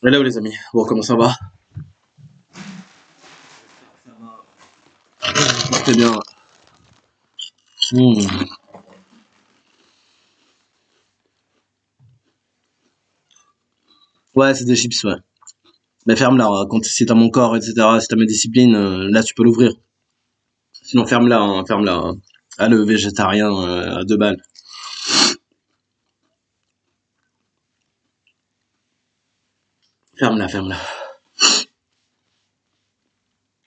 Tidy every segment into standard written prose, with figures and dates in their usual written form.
Hello les amis, bon comment ça va? C'était bien. Hmm. Ouais, c'est des chips, ouais. Mais ferme-la, hein, quand si t'as mon corps, etc., si t'as mes disciplines, là tu peux l'ouvrir. Sinon ferme-la, hein, ferme-la, hein. Ah, le végétarien à 2 balles. Ferme-la, ferme-la.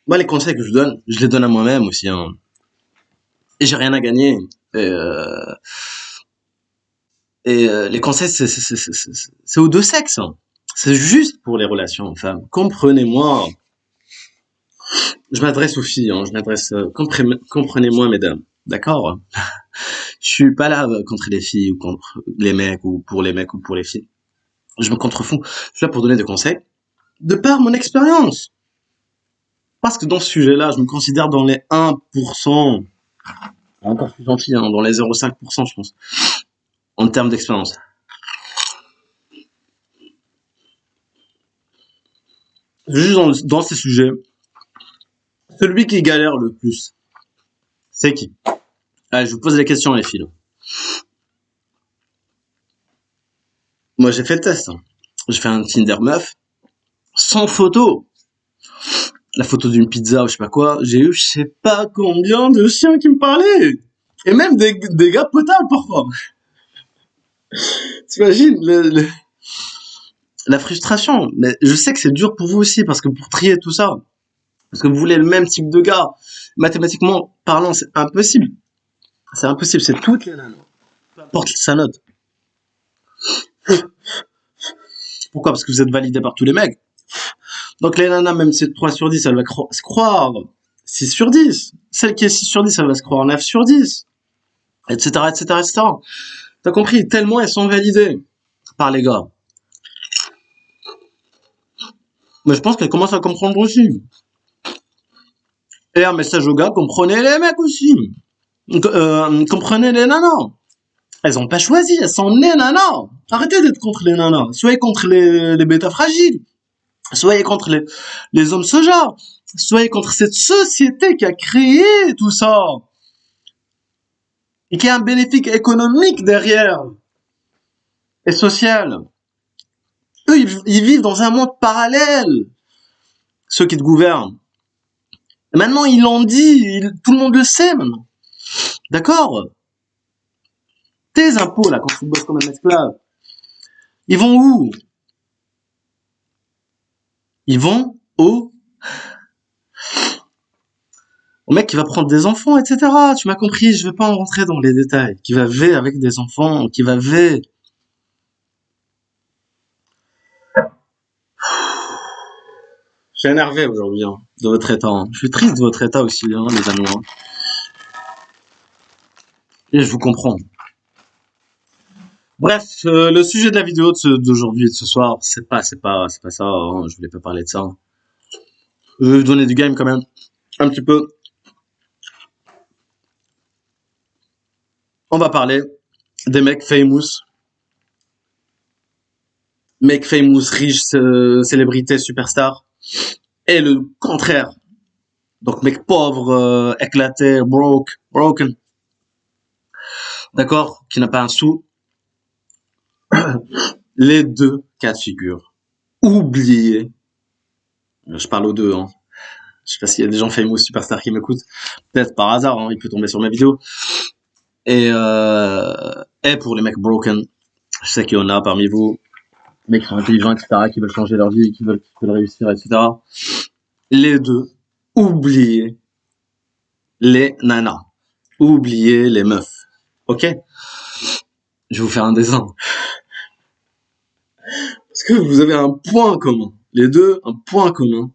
Moi les conseils que je donne, je les donne à moi-même aussi, hein. Et j'ai rien à gagner. Et, euh, les conseils, c'est aux deux sexes, hein. C'est juste pour les relations femmes. Comprenez-moi. Je m'adresse aux filles, hein, je m'adresse. Comprenez-moi, mesdames. D'accord? Je suis pas là contre les filles ou contre les mecs ou pour les mecs ou pour les filles. Je me contrefous. Je suis là pour donner des conseils de par mon expérience. Parce que dans ce sujet-là, je me considère dans les 1%, encore plus gentil, hein, dans les 0,5%, je pense, en termes d'expérience. Juste dans ces sujets, celui qui galère le plus, c'est qui? Allez, je vous pose la question, les filles. Moi, j'ai fait le test, hein. J'ai fait un Tinder meuf, sans photo. La photo d'une pizza ou je sais pas quoi. J'ai eu je sais pas combien de chiens qui me parlaient. Et même des gars potables parfois. T'imagines la frustration. Mais je sais que c'est dur pour vous aussi parce que pour trier tout ça, parce que vous voulez le même type de gars, mathématiquement parlant, c'est impossible. C'est impossible, c'est toutes les nanas. Peu importe sa note. Pourquoi? Parce que vous êtes validé par tous les mecs. Donc les nanas, même si c'est 3 sur 10, elle va se croire 6 sur 10. Celle qui est 6 sur 10, elle va se croire 9 sur 10. Etc., etc., etc. T'as compris? Tellement elles sont validées par les gars. Mais je pense qu'elles commencent à comprendre aussi. Et un message aux gars, comprenez les mecs aussi. Comprenez les nanas. Elles ont pas choisi, elles sont nées nanas. Arrêtez d'être contre les nanas. Soyez contre les bêtas fragiles. Soyez contre les hommes soja. Soyez contre cette société qui a créé tout ça. Et qui a un bénéfice économique derrière. Et social. Eux, ils vivent dans un monde parallèle. Ceux qui te gouvernent. Et maintenant, ils l'ont dit. Tout le monde le sait maintenant. D'accord? Tes impôts, là, quand tu bosses comme un esclave, ils vont où? Ils vont au mec qui va prendre des enfants, etc. Tu m'as compris, je vais pas en rentrer dans les détails. Qui va V avec des enfants, qui va V. Je suis énervé aujourd'hui, hein, de votre état, hein. Je suis triste de votre état aussi, hein, les amis, hein. Et je vous comprends. Bref, le sujet de la vidéo d'aujourd'hui et de ce soir, c'est pas ça, hein, je voulais pas parler de ça. Je vais vous donner du game quand même, un petit peu. On va parler des mecs famous, riches, célébrités, superstars, et le contraire. Donc mec pauvre, éclaté, broken, d'accord, qui n'a pas un sou. Les deux cas de figure. Oubliez, je parle aux deux, hein. Je sais pas s'il y a des gens famous, superstars qui m'écoutent. Peut-être par hasard, hein, il peut tomber sur ma vidéo. Et pour les mecs broken, je sais qu'il y en a parmi vous, mecs qui sont intelligents, etc., qui veulent changer leur vie, qui veulent réussir, etc. Les deux, oubliez les nanas. Oubliez les meufs. Ok? Je vais vous faire un dessin. Parce que vous avez un point commun. Les deux, un point commun.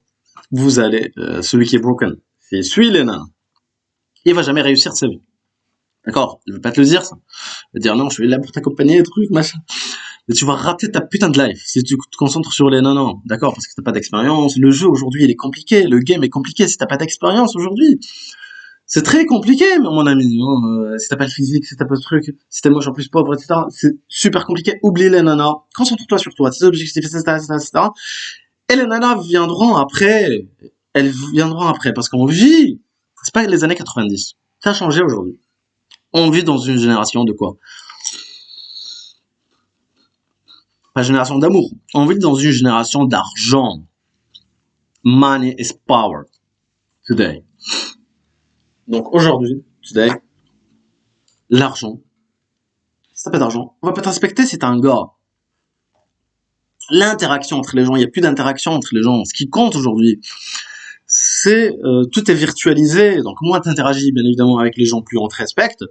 Vous allez, celui qui est broken, s'il suit les nanas, il va jamais réussir de sa vie. D'accord? Je vais pas te le dire, ça. Je vais dire non, je suis là pour t'accompagner, truc, machin. Mais tu vas rater ta putain de life si tu te concentres sur les nanas. D'accord? Parce que t'as pas d'expérience. Le jeu aujourd'hui, il est compliqué. Le game est compliqué si t'as pas d'expérience aujourd'hui. C'est très compliqué, mon ami, hein. Si t'as pas le physique, si t'as pas ce truc, si t'es moche en plus pauvre, etc. C'est super compliqué. Oublie les nanas. Concentre-toi sur toi, tes objectifs, etc., etc., etc. Et les nanas viendront après. Elles viendront après. Parce qu'on vit, c'est pas les années 90. Ça a changé aujourd'hui. On vit dans une génération de quoi? Pas génération d'amour. On vit dans une génération d'argent. Money is power. Today. Donc aujourd'hui, today, l'argent. Si t'as pas d'argent, on va pas te respecter si t'es un gars. L'interaction entre les gens, il n'y a plus d'interaction entre les gens. Ce qui compte aujourd'hui, c'est tout est virtualisé. Donc moins t'interagis bien évidemment avec les gens, plus on te respecte.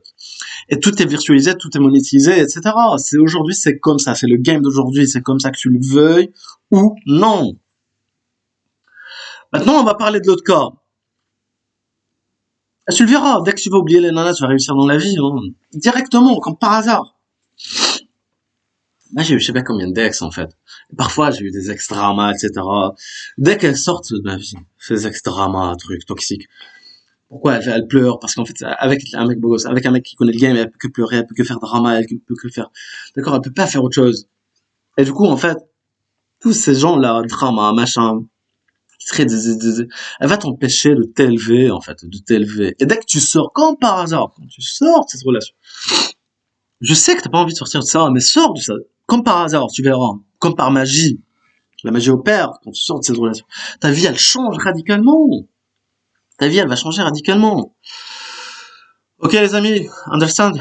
Et tout est virtualisé, tout est monétisé, etc. C'est aujourd'hui, c'est comme ça, c'est le game d'aujourd'hui, c'est comme ça que tu le veuilles ou non. Maintenant, on va parler de l'autre cas. Et tu le verras, dès que tu vas oublier les nanas, tu vas réussir dans la vie, hein. Directement, comme par hasard. Moi, j'ai eu je sais pas combien d'ex, en fait. Et parfois, j'ai eu des ex-dramas, etc. Dès qu'elles sortent de ma vie, ces ex-dramas, trucs toxiques. Pourquoi elle pleure? Parce qu'en fait, avec un mec beau gosse, avec un mec qui connaît le game, elle peut que pleurer, elle peut que faire drama, elle peut que faire... D'accord, elle peut pas faire autre chose. Et du coup, en fait, tous ces gens-là, drama, machin, qui seraient elle va t'empêcher de t'élever, en fait, de t'élever. Et dès que tu sors, comme par hasard, quand tu sors de cette relation, je sais que t'as pas envie de sortir de ça, mais sors de ça. Comme par hasard, tu verras. Comme par magie. La magie opère quand tu sors de cette relation. Ta vie, elle change radicalement. Ta vie, elle va changer radicalement. Ok, les amis, understand?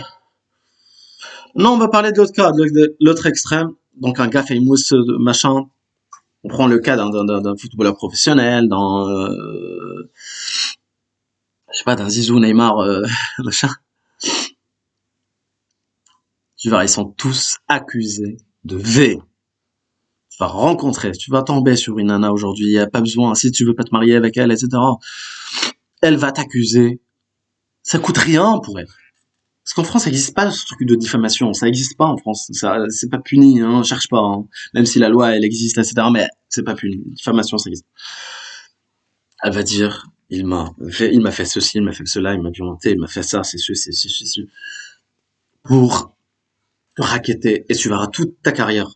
Non, on va parler de l'autre cas, de l'autre extrême. Donc, un gars famous, machin. On prend le cas d'un footballeur professionnel, je sais pas, d'un Zizou, Neymar, machin. Tu vois, ils sont tous accusés de V. Tu vas rencontrer, tu vas tomber sur une nana aujourd'hui, il n'y a pas besoin, si tu veux pas te marier avec elle, etc. Elle va t'accuser. Ça coûte rien pour elle. Parce qu'en France, ça n'existe pas ce truc de diffamation. Ça n'existe pas en France. Ça, c'est pas puni, hein. Cherche pas, hein. Même si la loi, elle existe, etc. Mais c'est pas puni. Diffamation, ça existe. Elle va dire, il m'a fait ceci, il m'a fait cela, il m'a violenté, il m'a fait ça, c'est ceci. Pour te racketter. Et tu verras toute ta carrière.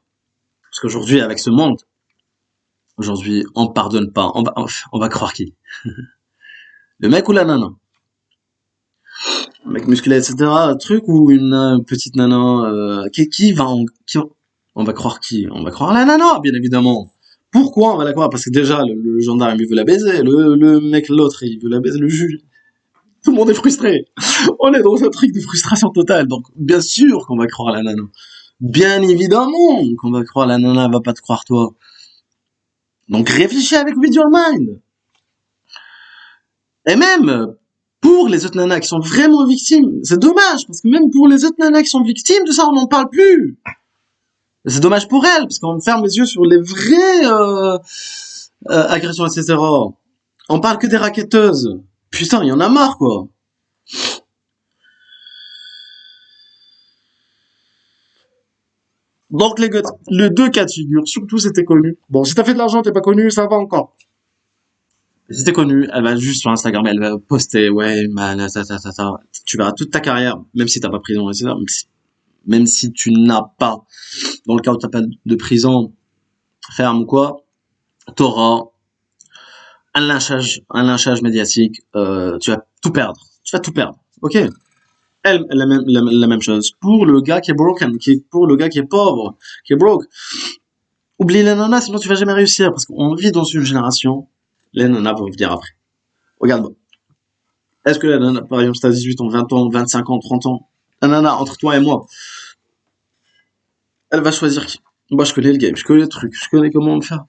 Parce qu'aujourd'hui, avec ce monde, aujourd'hui, on pardonne pas. On va croire qui? Le mec ou la nana? Un mec musclé, etc. Truc ou une petite nana on va croire qui? On va croire la nana, bien évidemment. Pourquoi on va la croire? Parce que déjà, le gendarme, il veut la baiser. Le mec, l'autre, il veut la baiser. Le juge. Tout le monde est frustré. On est dans un truc de frustration totale. Donc, bien sûr qu'on va croire la nana. Bien évidemment qu'on va croire la nana, elle va pas te croire toi. Donc, réfléchis avec with your mind. Et même, pour les autres nanas qui sont vraiment victimes, c'est dommage, parce que même pour les autres nanas qui sont victimes de ça, on n'en parle plus. C'est dommage pour elles, parce qu'on ferme les yeux sur les vraies agressions, etc. On parle que des raquetteuses. Putain, il y en a marre, quoi. Donc, les deux cas de figure, surtout si t'es connu. Bon, si t'as fait de l'argent, t'es pas connu, ça va encore. Si t'es connu, elle va juste sur Instagram, elle va poster, ouais, man, tu verras toute ta carrière, même si t'as pas prison, etc. Même si tu n'as pas, dans le cas où t'as pas de prison ferme ou quoi, t'auras un lynchage médiatique, tu vas tout perdre. Tu vas tout perdre. Ok? La même chose. Pour le gars qui est broken, pour le gars qui est pauvre, qui est broke. Oublie les nanas, sinon tu vas jamais réussir. Parce qu'on vit dans une génération, les nanas vont venir après. Regarde-moi. Est-ce que la nana, par exemple, si t'as 18 ans, 20 ans, 25 ans, 30 ans, la nana, entre toi et moi, elle va choisir qui? Moi, je connais le game, je connais le truc, je connais comment me faire.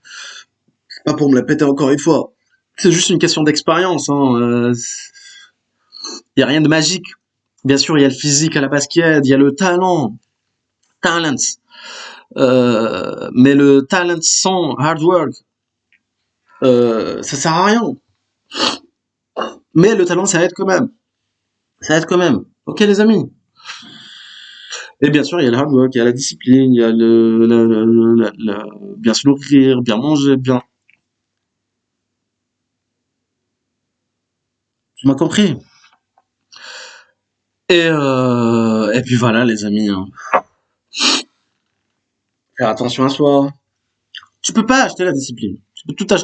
Pas pour me la péter encore une fois. C'est juste une question d'expérience, hein. Y a rien de magique. Bien sûr, il y a le physique à la basket, il y a le talent. Talent. Mais le talent sans hard work, ça sert à rien. Mais le talent, ça aide quand même. Ça aide quand même. Ok, les amis. Et bien sûr, il y a le hard work, il y a la discipline, il y a bien se nourrir, bien manger, bien. Tu m'as compris? Et puis voilà, les amis, hein. Faire attention à soi. Tu peux pas acheter la discipline. Tu peux tout acheter